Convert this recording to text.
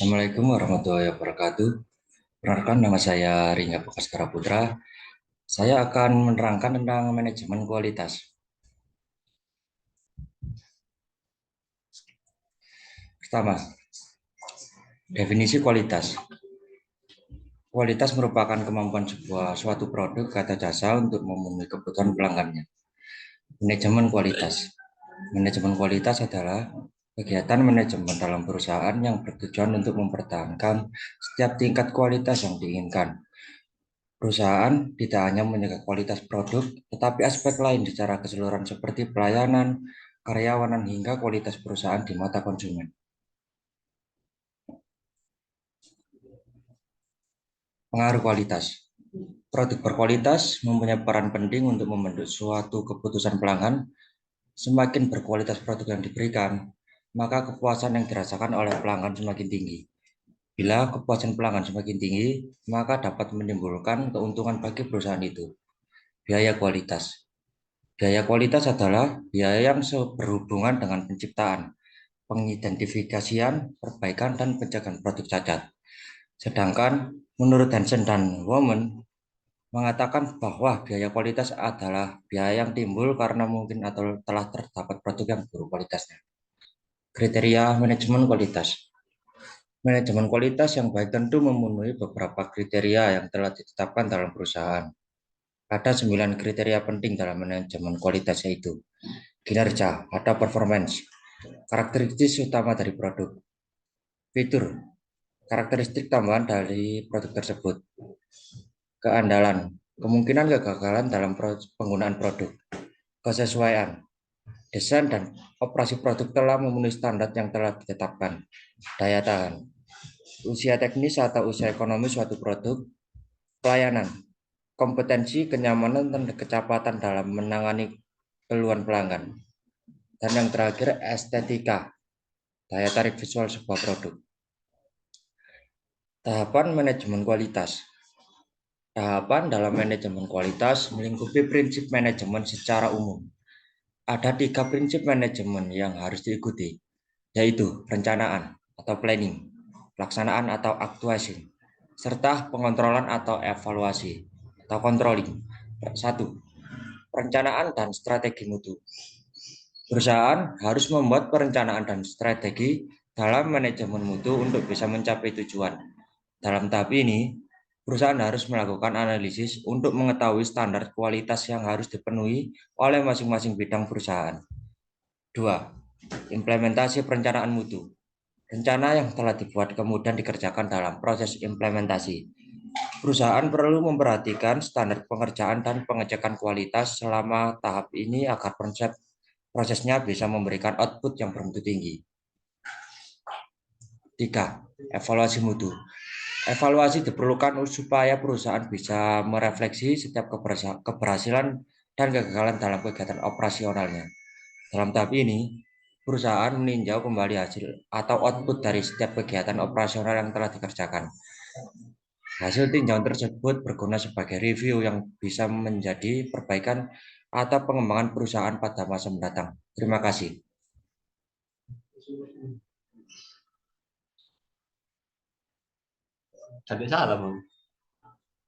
Assalamualaikum warahmatullahi wabarakatuh. Perkenalkan, nama saya Ringga Baskara Putra. Saya akan menerangkan tentang manajemen kualitas. Pertama, definisi kualitas. Kualitas merupakan kemampuan suatu produk atau jasa untuk memenuhi kebutuhan pelanggannya. Manajemen kualitas. Manajemen kualitas adalah kegiatan manajemen dalam perusahaan yang bertujuan untuk mempertahankan setiap tingkat kualitas yang diinginkan. Perusahaan tidak hanya menjaga kualitas produk, tetapi aspek lain secara keseluruhan seperti pelayanan, karyawan, hingga kualitas perusahaan di mata konsumen. Pengaruh kualitas. Produk berkualitas mempunyai peran penting untuk membentuk suatu keputusan pelanggan. Semakin berkualitas produk yang diberikan, maka kepuasan yang dirasakan oleh pelanggan semakin tinggi. Bila kepuasan pelanggan semakin tinggi, maka dapat menimbulkan keuntungan bagi perusahaan itu. Biaya kualitas. Biaya kualitas adalah biaya yang berhubungan dengan penciptaan, pengidentifikasian, perbaikan, dan pencegahan produk cacat. Sedangkan menurut Hansen dan Women mengatakan bahwa biaya kualitas adalah biaya yang timbul karena mungkin atau telah terdapat produk yang buruk kualitasnya. Kriteria manajemen kualitas. Manajemen kualitas yang baik tentu memenuhi beberapa kriteria yang telah ditetapkan dalam perusahaan. Ada 9 kriteria penting dalam manajemen kualitas, yaitu kinerja atau performance, karakteristik utama dari produk, fitur, karakteristik tambahan dari produk tersebut, keandalan, kemungkinan kegagalan dalam penggunaan produk, kesesuaian, desain dan operasi produk telah memenuhi standar yang telah ditetapkan, daya tahan, usia teknis atau usia ekonomis suatu produk, pelayanan, kompetensi, kenyamanan, dan kecepatan dalam menangani keluhan pelanggan. Dan yang terakhir, estetika, daya tarik visual sebuah produk. Tahapan manajemen kualitas. Tahapan dalam manajemen kualitas melingkupi prinsip manajemen secara umum. Ada 3 prinsip manajemen yang harus diikuti, yaitu perencanaan atau planning, pelaksanaan atau actuation, serta pengontrolan atau evaluasi atau controlling. 1. Perencanaan dan strategi mutu. Perusahaan harus membuat perencanaan dan strategi dalam manajemen mutu untuk bisa mencapai tujuan. Dalam tahap ini, perusahaan harus melakukan analisis untuk mengetahui standar kualitas yang harus dipenuhi oleh masing-masing bidang perusahaan. 2. Implementasi perencanaan mutu. Rencana yang telah dibuat kemudian dikerjakan dalam proses implementasi. Perusahaan perlu memperhatikan standar pengerjaan dan pengecekan kualitas selama tahap ini agar prosesnya bisa memberikan output yang bermutu tinggi. 3. Evaluasi mutu. Evaluasi diperlukan supaya perusahaan bisa merefleksi setiap keberhasilan dan kegagalan dalam kegiatan operasionalnya. Dalam tahap ini, perusahaan meninjau kembali hasil atau output dari setiap kegiatan operasional yang telah dikerjakan. Hasil tinjauan tersebut berguna sebagai review yang bisa menjadi perbaikan atau pengembangan perusahaan pada masa mendatang. Terima kasih. Sampai salah, Bang.